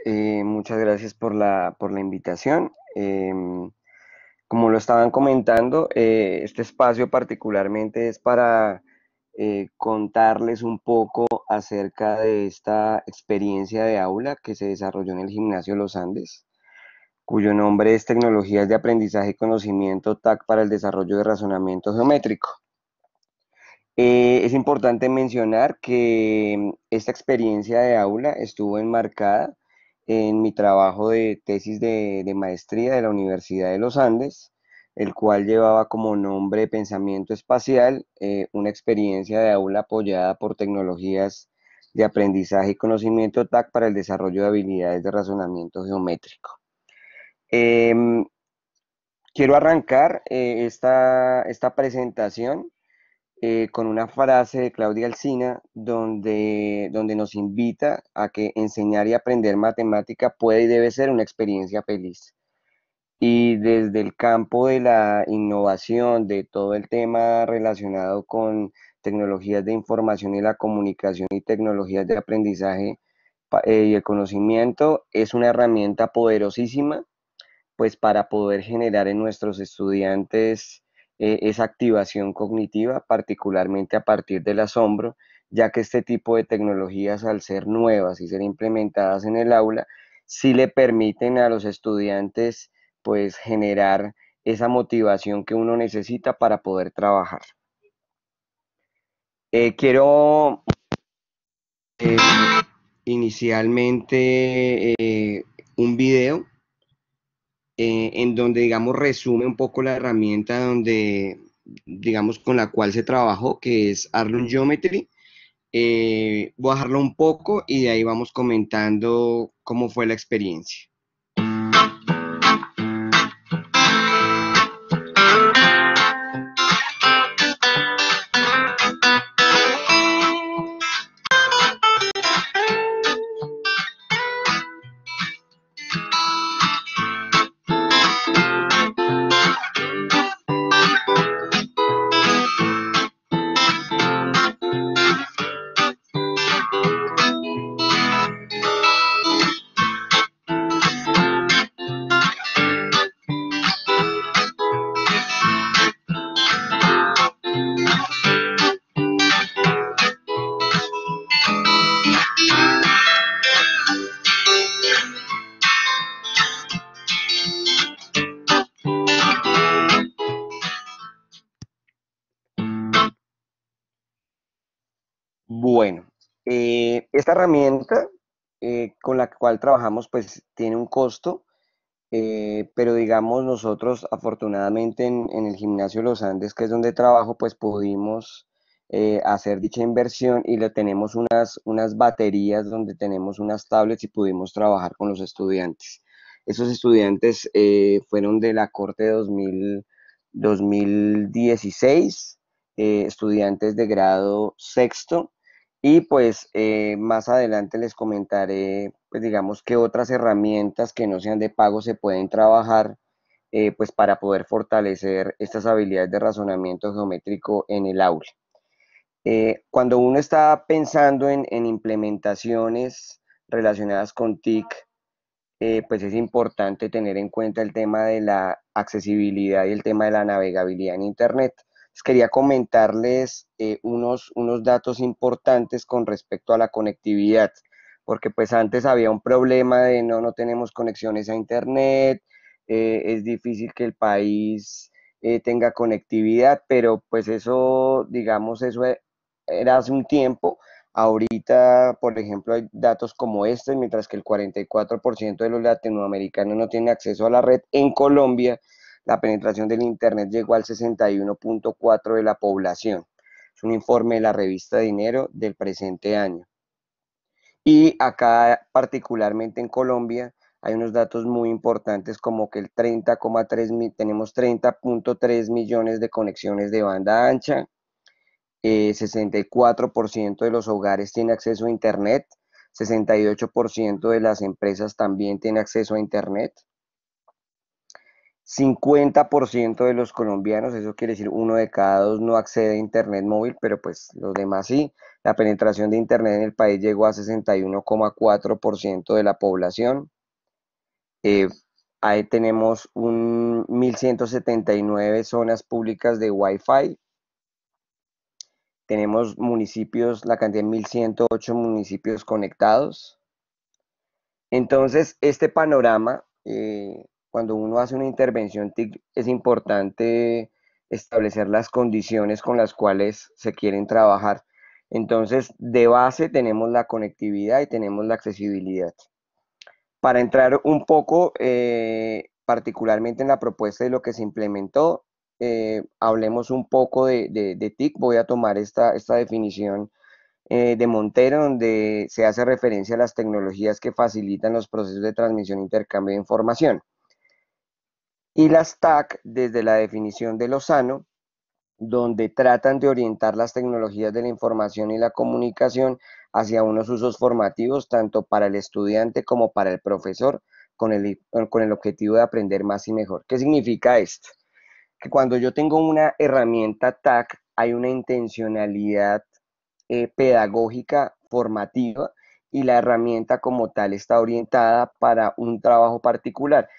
Muchas gracias por la invitación. Como lo estaban comentando, este espacio particularmente es para contarles un poco acerca de esta experiencia de aula que se desarrolló en el Gimnasio Los Andes, cuyo nombre es Tecnologías de Aprendizaje y Conocimiento TAC para el Desarrollo de Razonamiento Geométrico. Es importante mencionar que esta experiencia de aula estuvo enmarcada en mi trabajo de tesis de maestría de la Universidad de los Andes, el cual llevaba como nombre Pensamiento Espacial, una experiencia de aula apoyada por tecnologías de aprendizaje y conocimiento TAC para el desarrollo de habilidades de razonamiento geométrico. Em, Quiero arrancar esta presentación con una frase de Claudia Alsina donde nos invita a que enseñar y aprender matemática puede y debe ser una experiencia feliz. Y desde el campo de la innovación, de todo el tema relacionado con tecnologías de información y la comunicación y tecnologías de aprendizaje y el conocimiento, es una herramienta poderosísima pues para poder generar en nuestros estudiantes esa activación cognitiva, particularmente a partir del asombro, ya que este tipo de tecnologías, al ser nuevas y ser implementadas en el aula, sí le permiten a los estudiantes pues generar esa motivación que uno necesita para poder trabajar. Quiero eh, inicialmente un video en donde, digamos, resume un poco la herramienta digamos, con la cual se trabajó, que es Arlon Geometry. Voy a dejarlo un poco y de ahí vamos comentando cómo fue la experiencia. Bueno, esta herramienta con la cual trabajamos pues tiene un costo. Pero digamos nosotros afortunadamente en el Gimnasio Los Andes, que es donde trabajo, pues pudimos hacer dicha inversión y le tenemos unas baterías donde tenemos unas tablets y pudimos trabajar con los estudiantes. Esos estudiantes fueron de la corte 2016, estudiantes de grado sexto, y pues más adelante les comentaré, pues digamos que otras herramientas que no sean de pago se pueden trabajar, pues para poder fortalecer estas habilidades de razonamiento geométrico en el aula. Cuando uno está pensando en implementaciones relacionadas con TIC, pues es importante tener en cuenta el tema de la accesibilidad y el tema de la navegabilidad en Internet. Pues quería comentarles unos datos importantes con respecto a la conectividad, porque pues antes había un problema de no tenemos conexiones a Internet, es difícil que el país tenga conectividad, pero pues eso, digamos, eso era hace un tiempo. Ahorita, por ejemplo, hay datos como este, mientras que el 44% de los latinoamericanos no tiene acceso a la red. En Colombia, la penetración del Internet llegó al 61.4% de la población. Es un informe de la revista Dinero del presente año. Y acá, particularmente en Colombia, hay unos datos muy importantes como que tenemos 30.3 millones de conexiones de banda ancha, 64% de los hogares tiene acceso a Internet, 68% de las empresas también tiene acceso a Internet, 50% de los colombianos, eso quiere decir uno de cada dos no accede a Internet móvil, pero pues los demás sí. La penetración de Internet en el país llegó a 61,4% de la población. Eh, Ahí tenemos 1.179 zonas públicas de Wi-Fi. Tenemos municipios, la cantidad de 1.108 municipios conectados. Entonces, este panorama, cuando uno hace una intervención TIC, es importante establecer las condiciones con las cuales se quieren trabajar. Entonces, de base tenemos la conectividad y tenemos la accesibilidad. Para entrar un poco particularmente en la propuesta de lo que se implementó, hablemos un poco de TIC. Voy a tomar esta definición de Montero, donde se hace referencia a las tecnologías que facilitan los procesos de transmisión e intercambio de información. Y las TAC desde la definición de Lozano, donde tratan de orientar las tecnologías de la información y la comunicación hacia unos usos formativos, tanto para el estudiante como para el profesor, con el objetivo de aprender más y mejor. ¿Qué significa esto? Que cuando yo tengo una herramienta TAC, hay una intencionalidad pedagógica formativa y la herramienta como tal está orientada para un trabajo particular.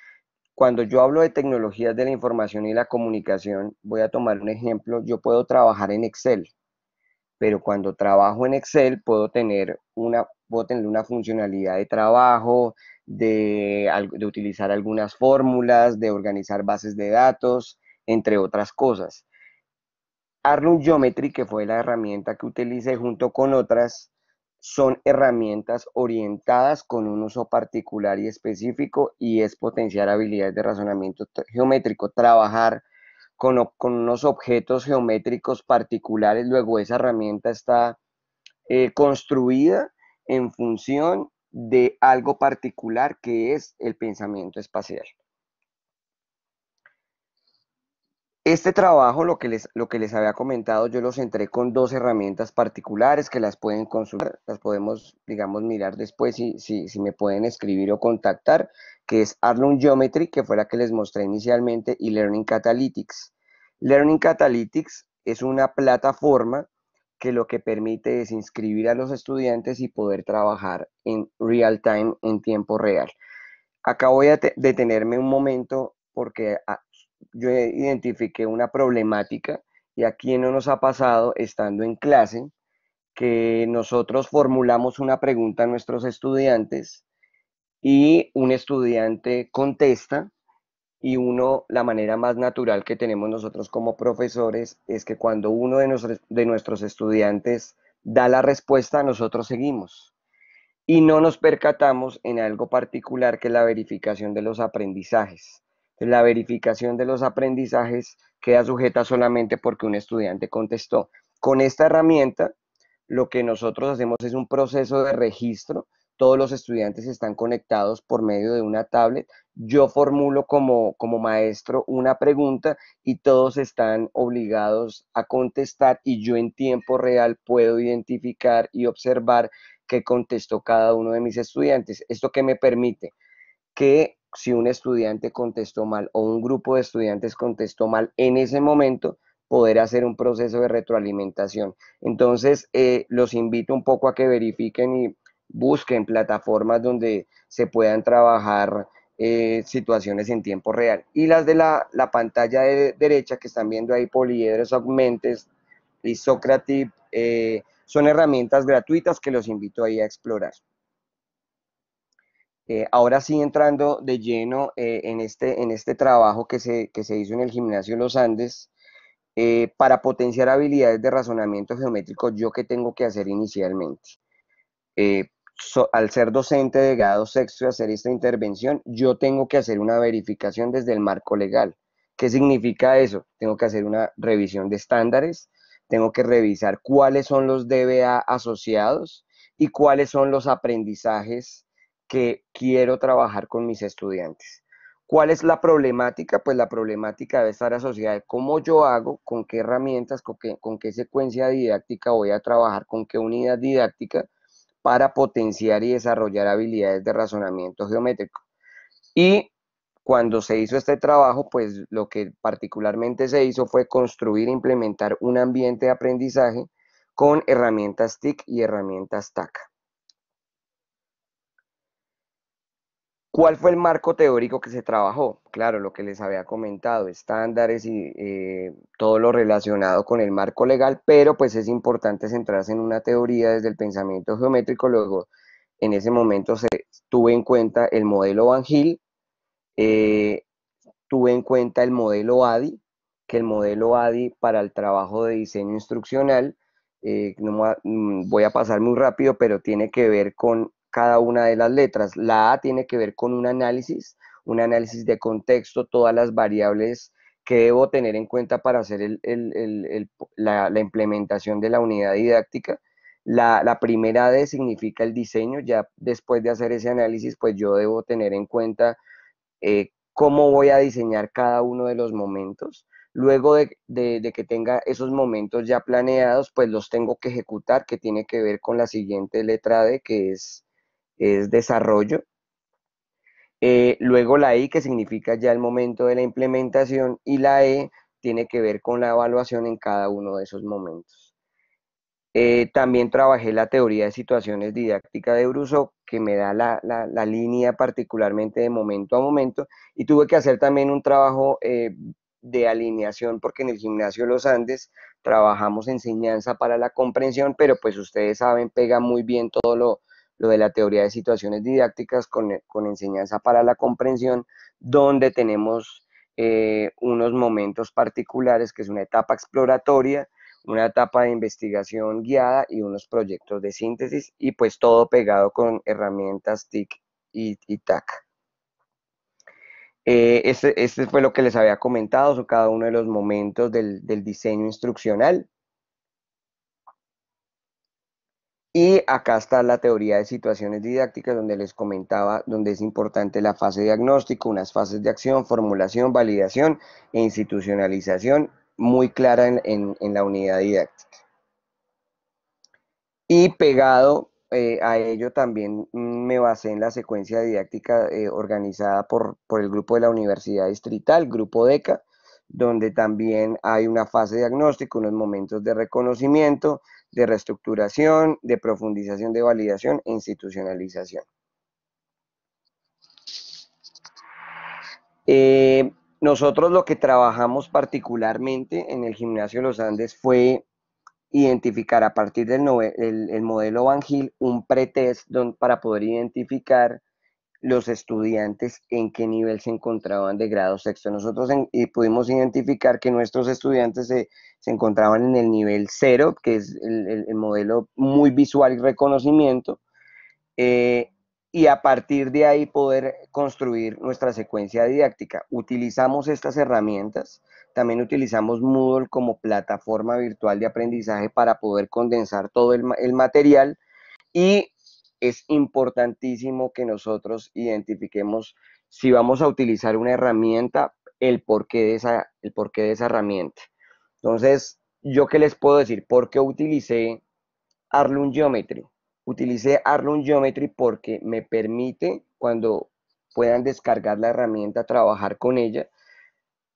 Cuando yo hablo de tecnologías de la información y la comunicación, voy a tomar un ejemplo. Yo puedo trabajar en Excel, pero cuando trabajo en Excel puedo tener una funcionalidad de trabajo, de utilizar algunas fórmulas, de organizar bases de datos, entre otras cosas. Arnold Geometry, que fue la herramienta que utilicé junto con otras, son herramientas orientadas con un uso particular y específico, y es potenciar habilidades de razonamiento geométrico, trabajar con unos objetos geométricos particulares. Luego esa herramienta está construida en función de algo particular que es el pensamiento espacial. Este trabajo, lo que les había comentado, yo los entré con dos herramientas particulares que las pueden consultar, las podemos, digamos, mirar después si me pueden escribir o contactar, que es Arnold Geometry, que fue la que les mostré inicialmente, y Learning Catalytics. Learning Catalytics es una plataforma que lo que permite es inscribir a los estudiantes y poder trabajar en real time, en tiempo real. Acá voy a detenerme un momento porque yo identifiqué una problemática, y a quién no nos ha pasado estando en clase que nosotros formulamos una pregunta a nuestros estudiantes y un estudiante contesta, y la manera más natural que tenemos nosotros como profesores es que cuando uno de nuestros estudiantes da la respuesta, nosotros seguimos y no nos percatamos en algo particular, que es la verificación de los aprendizajes. La verificación de los aprendizajes queda sujeta solamente porque un estudiante contestó. Con esta herramienta, lo que nosotros hacemos es un proceso de registro. Todos los estudiantes están conectados por medio de una tablet. Yo formulo como maestro una pregunta y todos están obligados a contestar, y yo en tiempo real puedo identificar y observar qué contestó cada uno de mis estudiantes. ¿Esto qué me permite? Que si un estudiante contestó mal o un grupo de estudiantes contestó mal en ese momento, poder hacer un proceso de retroalimentación. Entonces, los invito un poco a que verifiquen y busquen plataformas donde se puedan trabajar situaciones en tiempo real. Y las de la pantalla de derecha que están viendo ahí, Poliedros Augmentes y Socrative, son herramientas gratuitas que los invito ahí a explorar. Ahora sí, entrando de lleno en este trabajo que se hizo en el Gimnasio Los Andes, para potenciar habilidades de razonamiento geométrico, ¿yo qué tengo que hacer inicialmente? Al ser docente de grado sexto y hacer esta intervención, yo tengo que hacer una verificación desde el marco legal. ¿Qué significa eso? Tengo que hacer una revisión de estándares, tengo que revisar cuáles son los DBA asociados y cuáles son los aprendizajes que quiero trabajar con mis estudiantes. ¿Cuál es la problemática? Pues la problemática debe estar asociada a cómo yo hago, con qué herramientas, con qué secuencia didáctica voy a trabajar, con qué unidad didáctica, para potenciar y desarrollar habilidades de razonamiento geométrico. Y Cuando se hizo este trabajo, pues lo que particularmente se hizo fue construir e implementar un ambiente de aprendizaje con herramientas TIC y herramientas TAC. ¿Cuál fue el marco teórico que se trabajó? Claro, lo que les había comentado, estándares y todo lo relacionado con el marco legal, pero pues es importante centrarse en una teoría desde el pensamiento geométrico. Luego, en ese momento se tuve en cuenta el modelo Van Hill, eh, tuve en cuenta el modelo ADI, que el modelo ADI para el trabajo de diseño instruccional, no voy a pasar muy rápido, pero tiene que ver con cada una de las letras. La A tiene que ver con un análisis de contexto, todas las variables que debo tener en cuenta para hacer la implementación de la unidad didáctica. La primera D significa el diseño, ya después de hacer ese análisis, pues yo debo tener en cuenta cómo voy a diseñar cada uno de los momentos. Luego de que tenga esos momentos ya planeados, pues los tengo que ejecutar, que tiene que ver con la siguiente letra D, que es desarrollo. Luego la I, que significa ya el momento de la implementación, y la E tiene que ver con la evaluación en cada uno de esos momentos. También trabajé la teoría de situaciones didácticas de Brusov, que me da la línea particularmente de momento a momento, y tuve que hacer también un trabajo de alineación, porque en el Gimnasio Los Andes trabajamos enseñanza para la comprensión, pero pues ustedes saben, pega muy bien todo lo de la teoría de situaciones didácticas con enseñanza para la comprensión, donde tenemos unos momentos particulares, que es una etapa exploratoria, una etapa de investigación guiada y unos proyectos de síntesis, y pues todo pegado con herramientas TIC y TAC. Este fue lo que les había comentado sobre cada uno de los momentos del diseño instruccional. Y acá está la teoría de situaciones didácticas, donde les comentaba, donde es importante la fase de diagnóstico, unas fases de acción, formulación, validación e institucionalización, muy clara en la unidad didáctica. Y pegado a ello también me basé en la secuencia didáctica organizada por el grupo de la Universidad Distrital, Grupo DECA, donde también hay una fase de diagnóstico, unos momentos de reconocimiento, de reestructuración, de profundización, de validación e institucionalización. Nosotros lo que trabajamos particularmente en el Gimnasio Los Andes fue identificar a partir el modelo Van Hill un pretest para poder identificar los estudiantes en qué nivel se encontraban de grado sexto. Nosotros y pudimos identificar que nuestros estudiantes se encontraban en el nivel cero, que es el modelo muy visual y reconocimiento, eh, y a partir de ahí poder construir nuestra secuencia didáctica. Utilizamos estas herramientas, también utilizamos Moodle como plataforma virtual de aprendizaje para poder condensar todo el material, y es importantísimo que nosotros identifiquemos, si vamos a utilizar una herramienta, el porqué de esa herramienta. Entonces, ¿yo qué les puedo decir? ¿Por qué utilicé Arlun Geometry? Utilicé Arlun Geometry porque me permite, cuando puedan descargar la herramienta, trabajar con ella,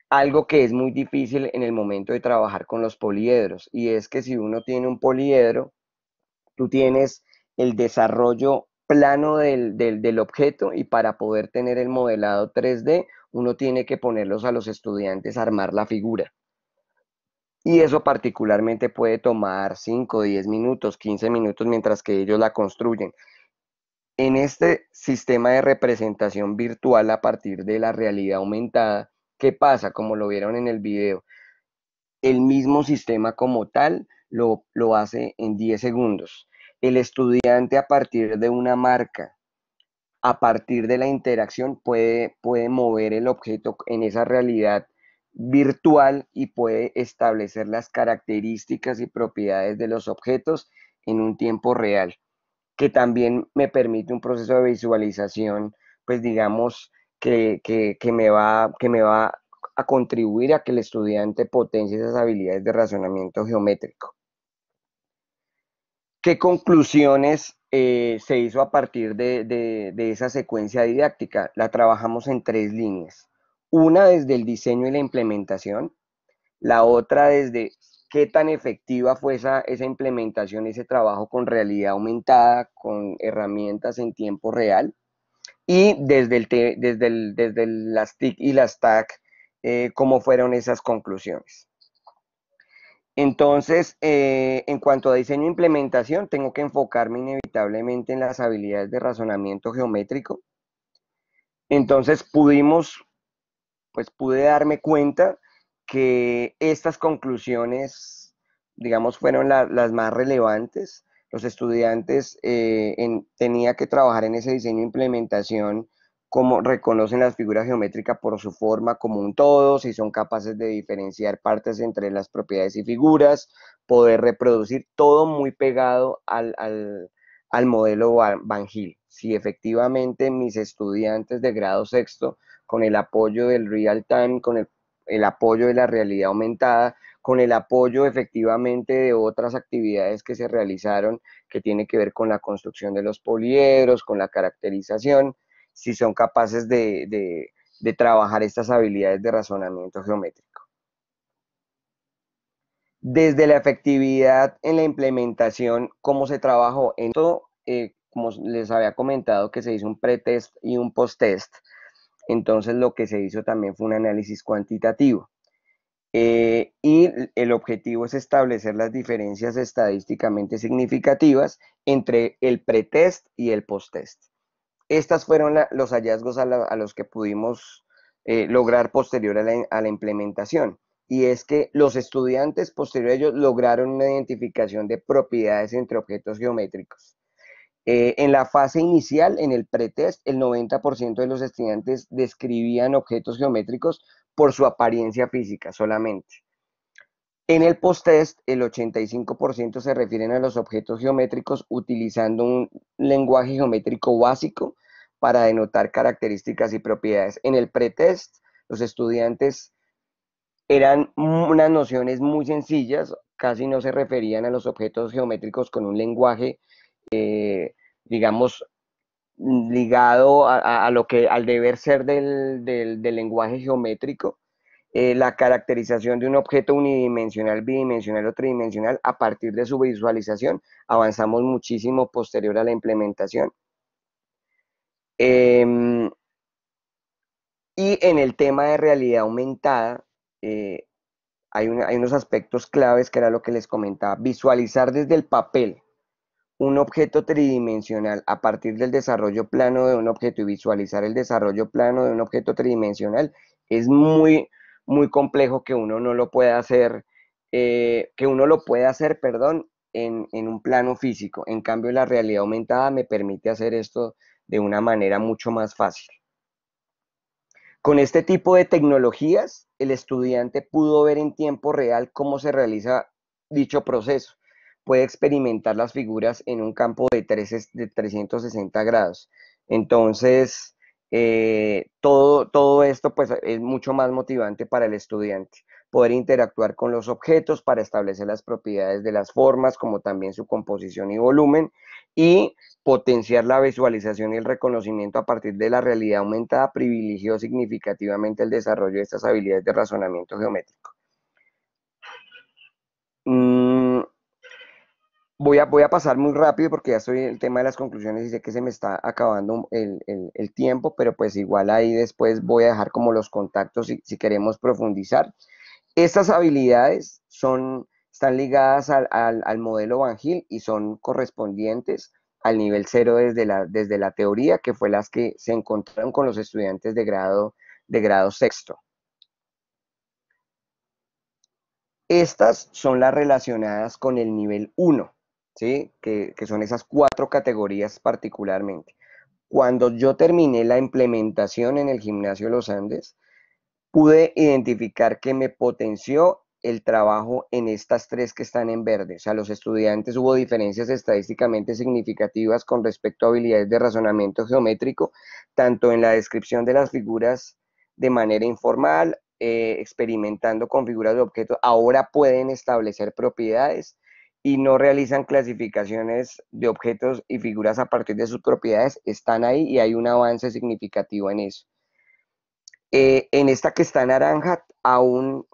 algo que es muy difícil en el momento de trabajar con los poliedros, y es que si uno tiene un poliedro, tú tienes el desarrollo plano del objeto, y para poder tener el modelado 3D, uno tiene que ponerlos a los estudiantes a armar la figura. Y eso particularmente puede tomar 5, 10 minutos, 15 minutos mientras que ellos la construyen. En este sistema de representación virtual a partir de la realidad aumentada, ¿qué pasa? Como lo vieron en el video, el mismo sistema como tal lo hace en 10 segundos. El estudiante, a partir de una marca, a partir de la interacción, puede mover el objeto en esa realidad virtual y puede establecer las características y propiedades de los objetos en un tiempo real, que también me permite un proceso de visualización, pues digamos, que me va a contribuir a que el estudiante potencie esas habilidades de razonamiento geométrico. ¿Qué conclusiones se hizo a partir de esa secuencia didáctica? La trabajamos en tres líneas. Una desde el diseño y la implementación, la otra desde qué tan efectiva fue esa implementación, ese trabajo con realidad aumentada, con herramientas en tiempo real, y desde las TIC y las TAC, cómo fueron esas conclusiones. Entonces, en cuanto a diseño e implementación, tengo que enfocarme inevitablemente en las habilidades de razonamiento geométrico. Entonces, pude darme cuenta que estas conclusiones, digamos, fueron las más relevantes. Los estudiantes tenía que trabajar en ese diseño e implementación, como reconocen las figuras geométricas por su forma como un todo, si son capaces de diferenciar partes entre las propiedades y figuras, poder reproducir todo muy pegado al modelo Van Gil. Si efectivamente mis estudiantes de grado sexto, con el apoyo del real time, con el apoyo de la realidad aumentada, con el apoyo efectivamente de otras actividades que se realizaron que tiene que ver con la construcción de los poliedros, con la caracterización, si son capaces de trabajar estas habilidades de razonamiento geométrico. Desde la efectividad en la implementación, ¿cómo se trabajó? En todo, como les había comentado, que se hizo un pretest y un post-test. Entonces lo que se hizo también fue un análisis cuantitativo. Y el objetivo es establecer las diferencias estadísticamente significativas entre el pretest y el posttest. Estas fueron los hallazgos a los que pudimos lograr posterior a la implementación. Y es que los estudiantes posterior a ellos lograron una identificación de propiedades entre objetos geométricos. En la fase inicial, en el pretest, el 90% de los estudiantes describían objetos geométricos por su apariencia física solamente. En el posttest, el 85% se refieren a los objetos geométricos utilizando un lenguaje geométrico básico para denotar características y propiedades. En el pretest, los estudiantes eran unas nociones muy sencillas, casi no se referían a los objetos geométricos con un lenguaje, digamos, ligado a lo que al deber ser del lenguaje geométrico. La caracterización de un objeto unidimensional, bidimensional o tridimensional a partir de su visualización. Avanzamos muchísimo posterior a la implementación. Y en el tema de realidad aumentada, hay unos aspectos claves que era lo que les comentaba. Visualizar desde el papel un objeto tridimensional a partir del desarrollo plano de un objeto y visualizar el desarrollo plano de un objeto tridimensional es muy, muy complejo que uno no lo pueda hacer, perdón, en un plano físico. En cambio, la realidad aumentada me permite hacer esto de una manera mucho más fácil. Con este tipo de tecnologías, el estudiante pudo ver en tiempo real cómo se realiza dicho proceso. Puede experimentar las figuras en un campo de 360 grados. Entonces, todo esto pues, es mucho más motivante para el estudiante. Poder interactuar con los objetos para establecer las propiedades de las formas, como también su composición y volumen, y potenciar la visualización y el reconocimiento a partir de la realidad aumentada privilegió significativamente el desarrollo de estas habilidades de razonamiento geométrico. Voy a pasar muy rápido porque ya estoy en el tema de las conclusiones y sé que se me está acabando el tiempo, pero pues igual ahí después voy a dejar como los contactos si queremos profundizar. Estas habilidades están ligadas al modelo Van Gil y son correspondientes al nivel cero desde la teoría, que fue las que se encontraron con los estudiantes de grado sexto. Estas son las relacionadas con el nivel 1, ¿sí? Que son esas 4 categorías particularmente. Cuando yo terminé la implementación en el Gimnasio Los Andes, pude identificar que me potenció el trabajo en estas 3 que están en verde. O sea, los estudiantes hubo diferencias estadísticamente significativas con respecto a habilidades de razonamiento geométrico, tanto en la descripción de las figuras de manera informal, experimentando con figuras de objetos, ahora pueden establecer propiedades y no realizan clasificaciones de objetos y figuras a partir de sus propiedades, están ahí y hay un avance significativo en eso. En esta que está naranja, aún,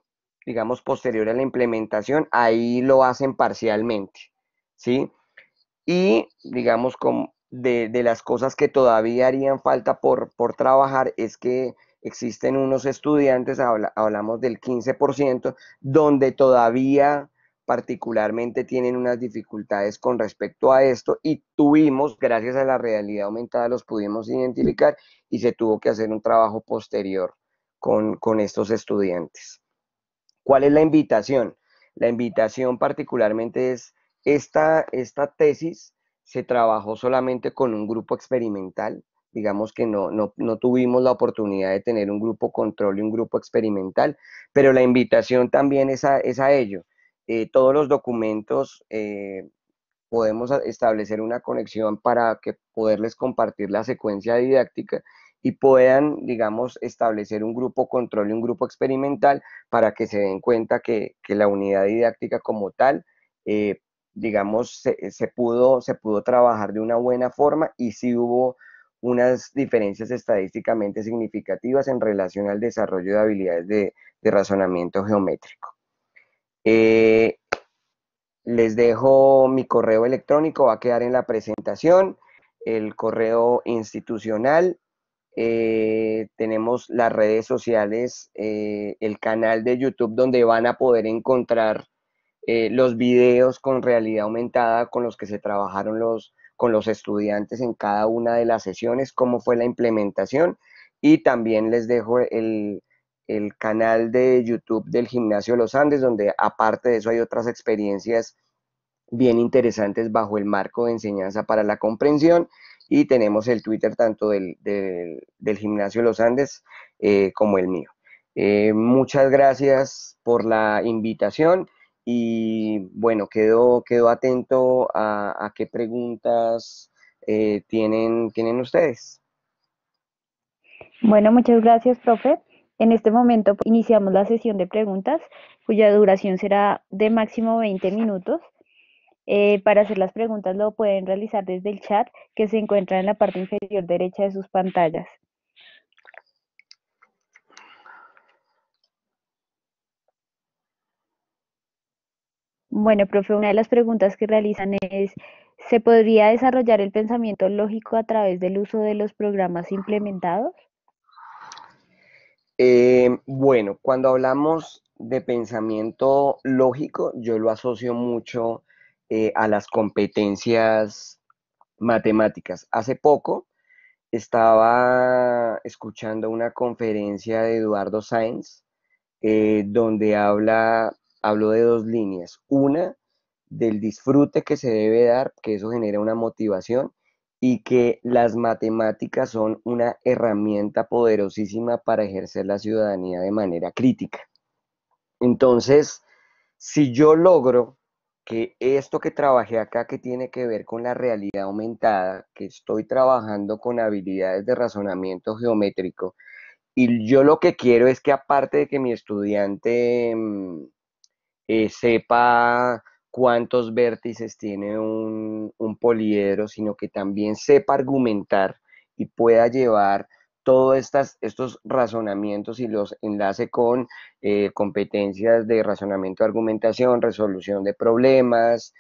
digamos, posterior a la implementación, ahí lo hacen parcialmente, ¿sí? Y, digamos, de las cosas que todavía harían falta por trabajar es que existen unos estudiantes, hablamos del 15%, donde todavía particularmente tienen unas dificultades con respecto a esto y tuvimos, gracias a la realidad aumentada, los pudimos identificar y se tuvo que hacer un trabajo posterior con estos estudiantes. ¿Cuál es la invitación? La invitación particularmente es, esta tesis se trabajó solamente con un grupo experimental, digamos que no tuvimos la oportunidad de tener un grupo control y un grupo experimental, pero la invitación también es a ello. Todos los documentos podemos establecer una conexión para que poderles compartir la secuencia didáctica y puedan, digamos, establecer un grupo control y un grupo experimental para que se den cuenta que la unidad didáctica como tal, eh, digamos, se pudo trabajar de una buena forma y sí hubo unas diferencias estadísticamente significativas en relación al desarrollo de habilidades de razonamiento geométrico. Eh, Les dejo mi correo electrónico, va a quedar en la presentación, el correo institucional, tenemos las redes sociales, el canal de YouTube donde van a poder encontrar los videos con realidad aumentada con los que se trabajaron con los estudiantes en cada una de las sesiones, cómo fue la implementación y también les dejo el canal de YouTube del Gimnasio Los Andes, donde aparte de eso hay otras experiencias bien interesantes bajo el marco de enseñanza para la comprensión y tenemos el Twitter tanto del Gimnasio Los Andes como el mío. Muchas gracias por la invitación y bueno, quedo atento a qué preguntas tienen ustedes. Bueno, muchas gracias, profe. En este momento iniciamos la sesión de preguntas, cuya duración será de máximo 20 minutos. Para hacer las preguntas lo pueden realizar desde el chat que se encuentra en la parte inferior derecha de sus pantallas. Bueno, profe, una de las preguntas que realizan es, ¿se podría desarrollar el pensamiento lógico a través del uso de los programas implementados? Bueno, cuando hablamos de pensamiento lógico, yo lo asocio mucho a las competencias matemáticas. Hace poco estaba escuchando una conferencia de Eduardo Sáenz, donde habló de dos líneas. Una, del disfrute que se debe dar, que eso genera una motivación, y que las matemáticas son una herramienta poderosísima para ejercer la ciudadanía de manera crítica. Entonces, si yo logro que esto que trabajé acá, que tiene que ver con la realidad aumentada, que estoy trabajando con habilidades de razonamiento geométrico, y yo lo que quiero es que aparte de que mi estudiante sepa cuántos vértices tiene un poliedro, sino que también sepa argumentar y pueda llevar todos estos razonamientos y los enlace con competencias de razonamiento, argumentación, resolución de problemas,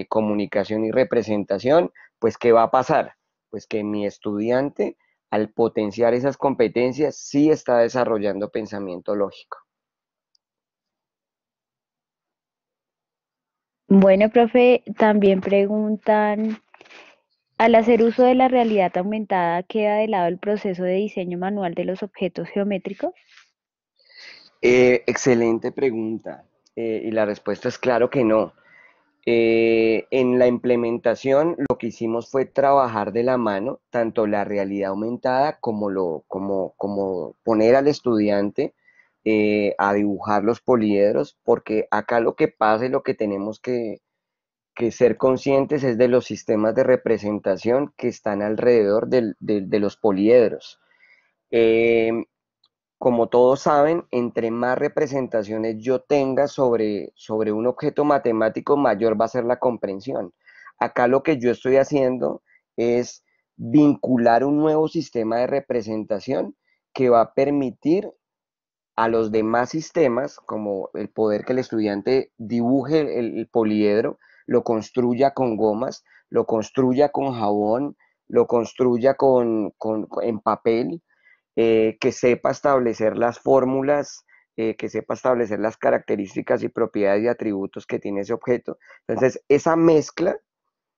comunicación y representación, pues ¿qué va a pasar? Pues que mi estudiante, al potenciar esas competencias, sí está desarrollando pensamiento lógico. Bueno, profe, también preguntan, al hacer uso de la realidad aumentada, ¿queda de lado el proceso de diseño manual de los objetos geométricos? Excelente pregunta. Y la respuesta es claro que no. En la implementación lo que hicimos fue trabajar de la mano tanto la realidad aumentada como poner al estudiante a dibujar los poliedros, porque acá lo que pasa y lo que tenemos que ser conscientes es de los sistemas de representación que están alrededor de los poliedros. Eh, como todos saben, entre más representaciones yo tenga sobre un objeto matemático, mayor va a ser la comprensión. Acá lo que yo estoy haciendo es vincular un nuevo sistema de representación que va a permitir a los demás sistemas, como el poder que el estudiante dibuje el poliedro, lo construya con gomas, lo construya con jabón, lo construya en papel, que sepa establecer las fórmulas, que sepa establecer las características y propiedades y atributos que tiene ese objeto. Entonces, esa mezcla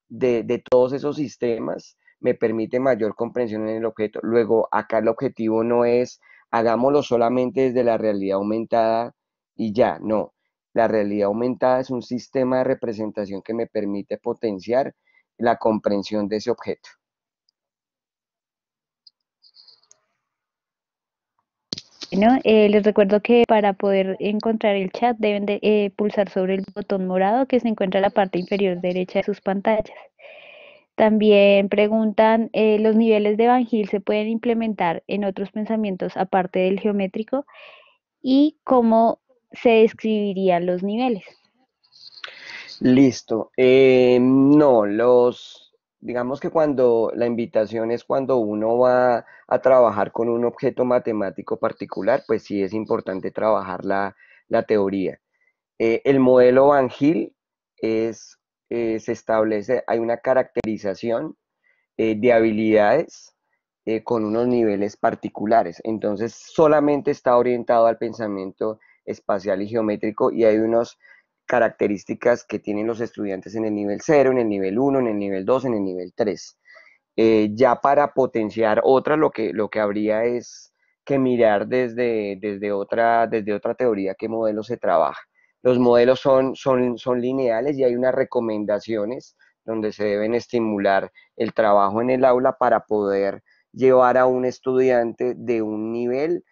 de todos esos sistemas me permite mayor comprensión en el objeto. Luego, acá el objetivo no es hagámoslo solamente desde la realidad aumentada y ya, no. La realidad aumentada es un sistema de representación que me permite potenciar la comprensión de ese objeto. Bueno, les recuerdo que para poder encontrar el chat deben de pulsar sobre el botón morado que se encuentra en la parte inferior derecha de sus pantallas. También preguntan, ¿los niveles de Van Hill se pueden implementar en otros pensamientos aparte del geométrico? ¿Y cómo se describirían los niveles? Listo. No, digamos que cuando la invitación es cuando uno va a trabajar con un objeto matemático particular, pues sí es importante trabajar la teoría. El modelo Van Hill se establece, hay una caracterización de habilidades con unos niveles particulares. Entonces, solamente está orientado al pensamiento espacial y geométrico y hay unas características que tienen los estudiantes en el nivel cero, en el nivel uno, en el nivel 2, en el nivel 3. Ya para potenciar otra, lo que habría es que mirar desde otra teoría qué modelo se trabaja. Los modelos son lineales y hay unas recomendaciones donde se deben estimular el trabajo en el aula para poder llevar a un estudiante de un nivel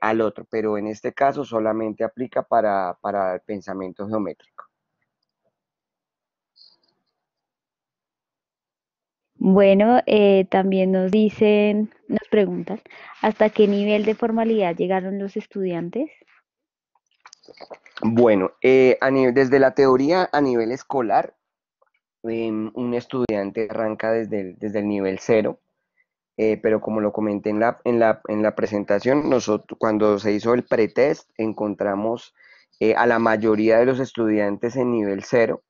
al otro, pero en este caso solamente aplica para el pensamiento geométrico. Bueno, también nos preguntan, ¿hasta qué nivel de formalidad llegaron los estudiantes? Bueno, desde la teoría a nivel escolar, un estudiante arranca desde el nivel cero, pero como lo comenté en la presentación, nosotros cuando se hizo el pretest encontramos a la mayoría de los estudiantes en nivel cero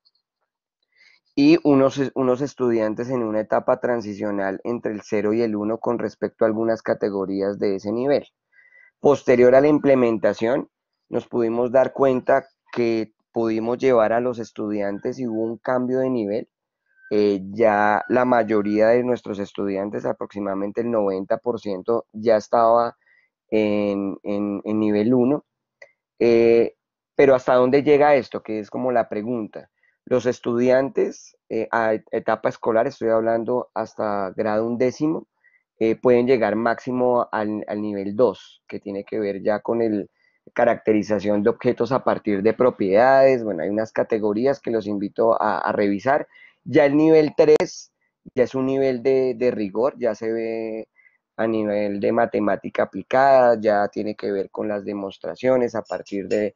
y unos estudiantes en una etapa transicional entre el cero y el uno con respecto a algunas categorías de ese nivel. Posterior a la implementación, nos pudimos dar cuenta que pudimos llevar a los estudiantes y hubo un cambio de nivel. Ya la mayoría de nuestros estudiantes, aproximadamente el 90%, ya estaba en nivel uno. Eh, pero ¿hasta dónde llega esto? Que es como la pregunta. Los estudiantes a etapa escolar, estoy hablando hasta grado undécimo, pueden llegar máximo al nivel 2, que tiene que ver ya con el caracterización de objetos a partir de propiedades. Bueno, hay unas categorías que los invito a revisar. Ya el nivel 3 ya es un nivel de rigor, ya se ve a nivel de matemática aplicada, ya tiene que ver con las demostraciones a partir de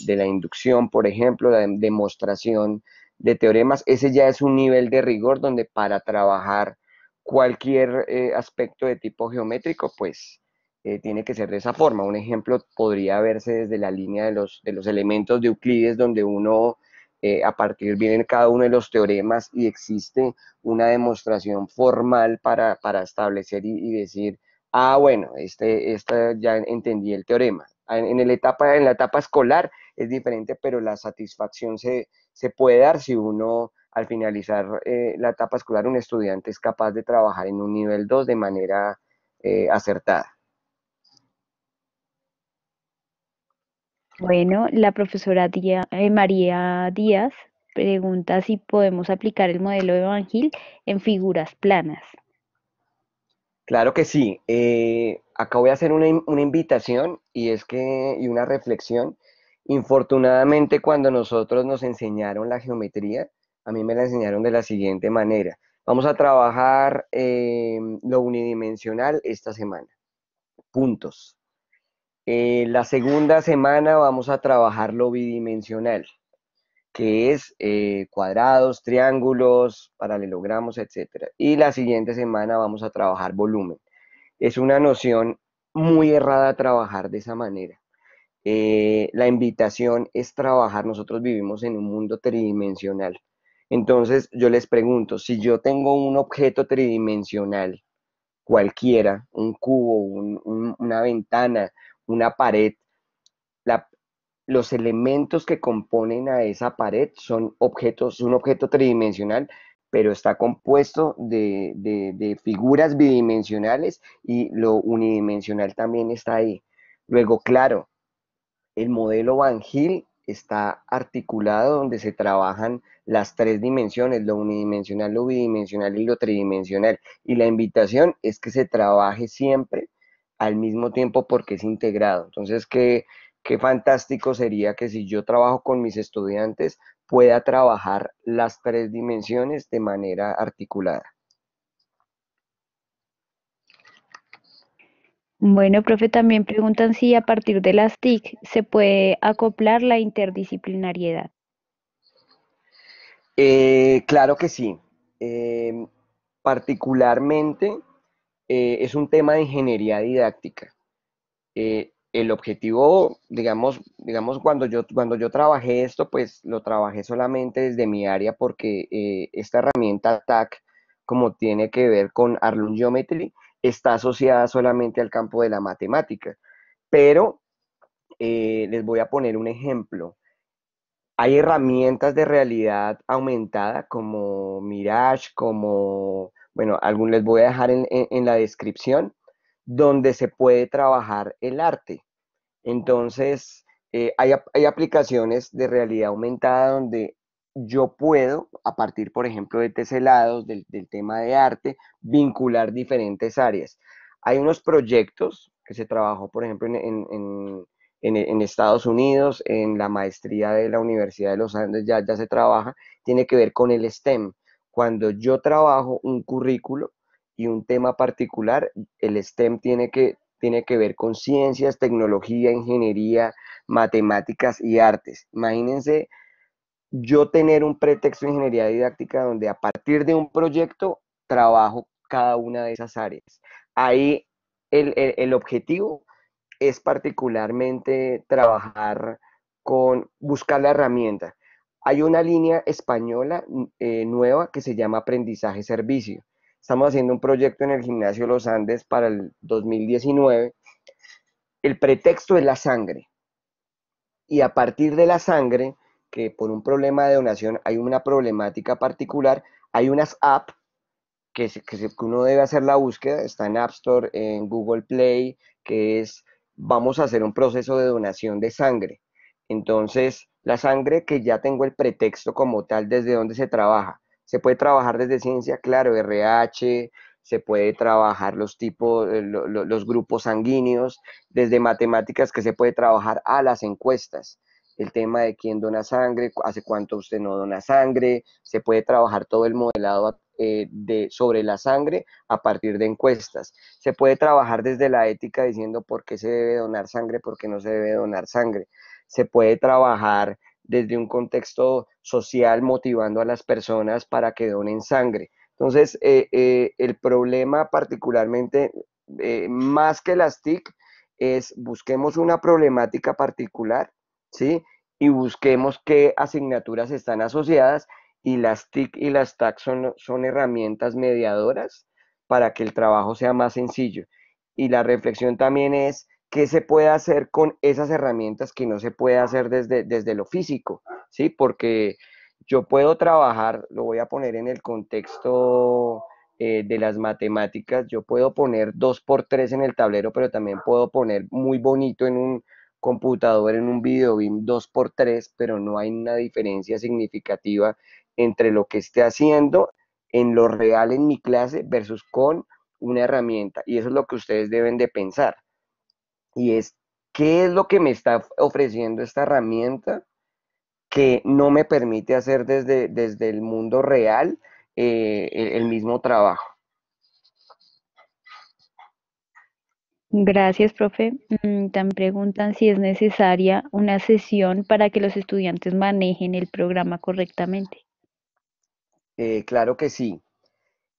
la inducción, por ejemplo, la demostración de teoremas. Ese ya es un nivel de rigor donde para trabajar cualquier aspecto de tipo geométrico, pues tiene que ser de esa forma. Un ejemplo podría verse desde la línea de los elementos de Euclides, donde uno a partir vienen cada uno de los teoremas y existe una demostración formal para establecer y decir, ah, bueno, ya entendí el teorema. En la etapa escolar es diferente, pero la satisfacción se puede dar si uno, al finalizar la etapa escolar, un estudiante es capaz de trabajar en un nivel 2 de manera acertada. Bueno, la profesora María Díaz pregunta si podemos aplicar el modelo de Van Hill en figuras planas. Claro que sí. Acá voy a hacer una invitación y es que, y una reflexión. Infortunadamente, cuando nosotros nos enseñaron la geometría, a mí me la enseñaron de la siguiente manera. Vamos a trabajar lo unidimensional esta semana. puntos. La segunda semana vamos a trabajar lo bidimensional, que es cuadrados, triángulos, paralelogramos, etcétera. Y la siguiente semana vamos a trabajar volumen. Es una noción muy errada trabajar de esa manera. La invitación es trabajar, nosotros vivimos en un mundo tridimensional. Entonces yo les pregunto, si yo tengo un objeto tridimensional, cualquiera, un cubo, una ventana, una pared, la, los elementos que componen a esa pared son objetos, un objeto tridimensional, pero está compuesto de figuras bidimensionales y lo unidimensional también está ahí. Luego, claro, el modelo Van Hill está articulado donde se trabajan las tres dimensiones, lo unidimensional, lo bidimensional y lo tridimensional. Y la invitación es que se trabaje siempre al mismo tiempo porque es integrado. Entonces, qué fantástico sería que si yo trabajo con mis estudiantes pueda trabajar las tres dimensiones de manera articulada. Bueno, profe, también preguntan si a partir de las TIC se puede acoplar la interdisciplinariedad. Claro que sí. Eh, Particularmente es un tema de ingeniería didáctica. El objetivo, digamos cuando yo trabajé esto, pues lo trabajé solamente desde mi área porque esta herramienta TAC, como tiene que ver con Arlong Geometry, está asociada solamente al campo de la matemática. Pero les voy a poner un ejemplo. Hay herramientas de realidad aumentada como Mirage, como, bueno, algún les voy a dejar en la descripción, donde se puede trabajar el arte. Entonces, hay aplicaciones de realidad aumentada donde yo puedo, a partir, por ejemplo, de teselados, del tema de arte, vincular diferentes áreas. Hay unos proyectos que se trabajó, por ejemplo, en Estados Unidos, en la maestría de la Universidad de los Andes, ya se trabaja, tiene que ver con el STEM. Cuando yo trabajo un currículo y un tema particular, el STEM tiene que ver con ciencias, tecnología, ingeniería, matemáticas y artes. Imagínense yo tener un pretexto de ingeniería didáctica donde a partir de un proyecto trabajo cada una de esas áreas. Ahí el objetivo es particularmente trabajar con buscar la herramienta. Hay una línea española nueva que se llama aprendizaje servicio. Estamos haciendo un proyecto en el Gimnasio Los Andes para el 2019. El pretexto es la sangre. Y a partir de la sangre, que por un problema de donación hay una problemática particular, hay unas apps que uno debe hacer la búsqueda, está en App Store, en Google Play, que es, vamos a hacer un proceso de donación de sangre. Entonces, la sangre que ya tengo el pretexto como tal, desde donde se trabaja. Se puede trabajar desde ciencia, claro, RH, se puede trabajar los tipos, los grupos sanguíneos, desde matemáticas que se puede trabajar a las encuestas. El tema de quién dona sangre, hace cuánto usted no dona sangre, se puede trabajar todo el modelado sobre la sangre a partir de encuestas. Se puede trabajar desde la ética diciendo por qué se debe donar sangre, por qué no se debe donar sangre. Se puede trabajar desde un contexto social motivando a las personas para que donen sangre. Entonces, el problema particularmente, más que las TIC, es busquemos una problemática particular, ¿sí? Y busquemos qué asignaturas están asociadas y las TIC y las TAC son herramientas mediadoras para que el trabajo sea más sencillo. Y la reflexión también es qué se puede hacer con esas herramientas que no se puede hacer desde lo físico, ¿sí? Porque yo puedo trabajar, lo voy a poner en el contexto de las matemáticas, yo puedo poner 2 por 3 en el tablero, pero también puedo poner muy bonito en un computador, en un video BIM 2 por 3, pero no hay una diferencia significativa entre lo que esté haciendo en lo real en mi clase versus con una herramienta. Y eso es lo que ustedes deben de pensar. Y es, ¿qué es lo que me está ofreciendo esta herramienta que no me permite hacer desde el mundo real el mismo trabajo? Gracias, profe. También preguntan si es necesaria una sesión para que los estudiantes manejen el programa correctamente. Claro que sí.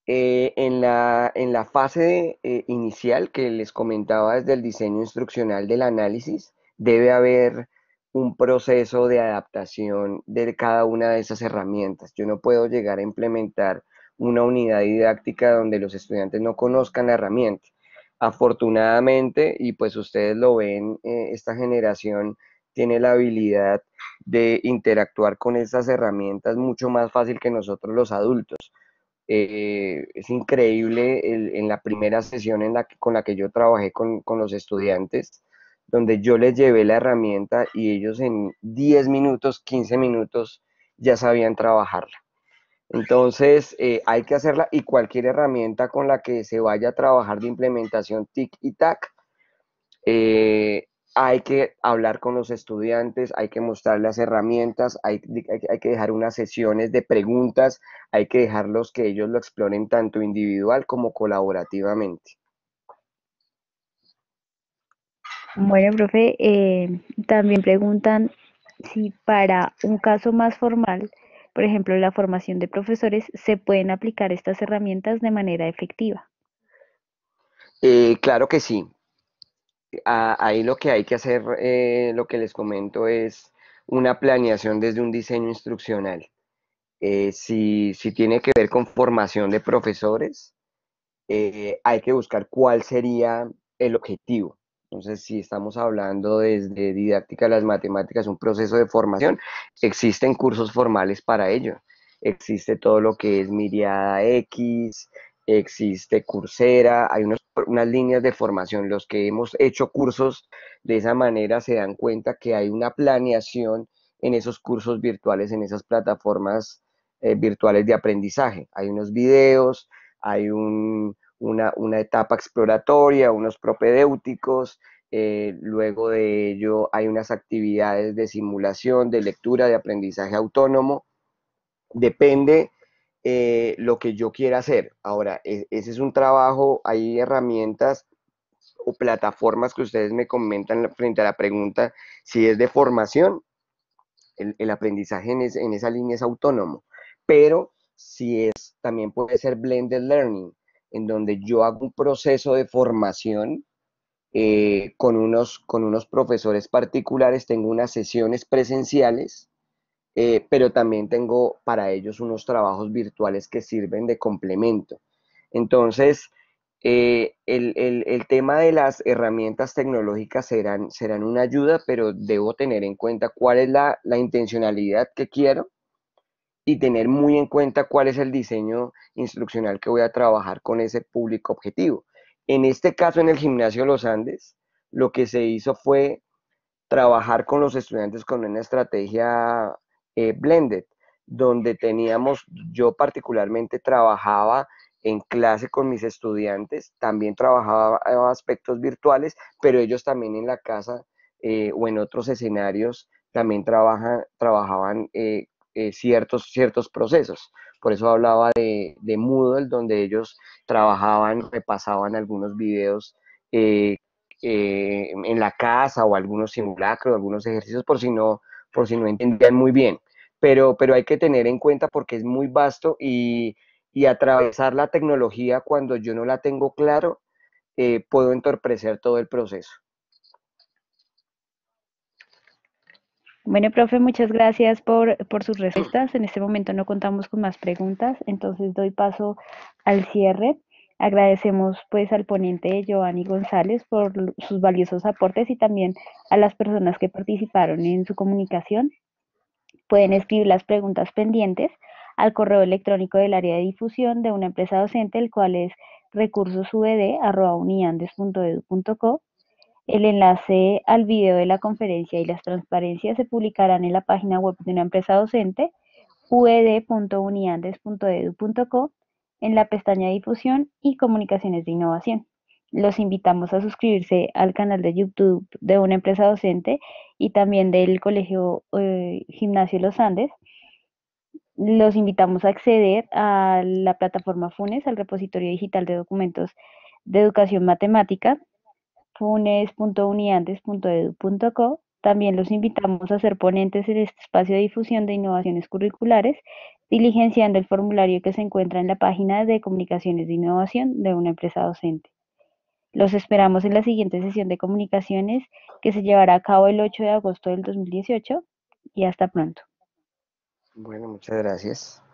En la fase inicial que les comentaba desde el diseño instruccional del análisis, debe haber un proceso de adaptación de cada una de esas herramientas. Yo no puedo llegar a implementar una unidad didáctica donde los estudiantes no conozcan la herramienta. Afortunadamente, y pues ustedes lo ven, esta generación tiene la habilidad de interactuar con estas herramientas mucho más fácil que nosotros los adultos. Es increíble en la primera sesión con la que yo trabajé con los estudiantes, donde yo les llevé la herramienta y ellos en 10 minutos, 15 minutos ya sabían trabajarla. Entonces, hay que hacerla y cualquier herramienta con la que se vaya a trabajar de implementación TIC y TAC, eh, hay que hablar con los estudiantes, hay que mostrar las herramientas, hay que dejar unas sesiones de preguntas, hay que dejarlos que ellos lo exploren tanto individual como colaborativamente. Bueno, profe, también preguntan si para un caso más formal, por ejemplo, la formación de profesores, se pueden aplicar estas herramientas de manera efectiva. Claro que sí. Ahí lo que hay que hacer, lo que les comento, es una planeación desde un diseño instruccional. Si tiene que ver con formación de profesores, hay que buscar cuál sería el objetivo. Entonces, si estamos hablando desde didáctica de las matemáticas, un proceso de formación, existen cursos formales para ello. Existe todo lo que es Miriada X, existe Coursera, hay unas líneas de formación. Los que hemos hecho cursos de esa manera se dan cuenta que hay una planeación en esos cursos virtuales, en esas plataformas virtuales de aprendizaje. Hay unos videos, hay una etapa exploratoria, unos propedéuticos, luego de ello hay unas actividades de simulación, de lectura, de aprendizaje autónomo. Depende lo que yo quiera hacer. Ahora, ese es un trabajo, hay herramientas o plataformas que ustedes me comentan frente a la pregunta si es de formación. El aprendizaje en esa línea es autónomo, pero si es, también puede ser blended learning, en donde yo hago un proceso de formación con unos profesores particulares, tengo unas sesiones presenciales, pero también tengo para ellos unos trabajos virtuales que sirven de complemento. Entonces, el tema de las herramientas tecnológicas serán una ayuda, pero debo tener en cuenta cuál es la intencionalidad que quiero y tener muy en cuenta cuál es el diseño instruccional que voy a trabajar con ese público objetivo. En este caso, en el Gimnasio Los Andes, lo que se hizo fue trabajar con los estudiantes con una estrategia blended, donde yo particularmente trabajaba en clase con mis estudiantes, también trabajaba aspectos virtuales, pero ellos también en la casa o en otros escenarios también trabajaban ciertos procesos. Por eso hablaba de Moodle, donde ellos trabajaban, repasaban algunos videos en la casa o algunos simulacros, algunos ejercicios por si no entendían muy bien. Pero hay que tener en cuenta porque es muy vasto y atravesar la tecnología cuando yo no la tengo claro, puedo entorpecer todo el proceso. Bueno, profe, muchas gracias por sus respuestas. En este momento no contamos con más preguntas, entonces doy paso al cierre. Agradecemos pues al ponente Giovanni González por sus valiosos aportes y también a las personas que participaron en su comunicación. Pueden escribir las preguntas pendientes al correo electrónico del área de difusión de una empresa docente, el cual es recursosubd@uniandes.edu.co. El enlace al video de la conferencia y las transparencias se publicarán en la página web de una empresa docente, ud.uniandes.edu.co, en la pestaña Difusión y Comunicaciones de Innovación. Los invitamos a suscribirse al canal de YouTube de una empresa docente y también del Colegio Gimnasio Los Andes. Los invitamos a acceder a la plataforma FUNES, al repositorio digital de documentos de educación matemática, funes.uniantes.edu.co. También los invitamos a ser ponentes en este espacio de difusión de innovaciones curriculares, diligenciando el formulario que se encuentra en la página de comunicaciones de innovación de una empresa docente. Los esperamos en la siguiente sesión de comunicaciones que se llevará a cabo el 8 de agosto del 2018 y hasta pronto. Bueno, muchas gracias.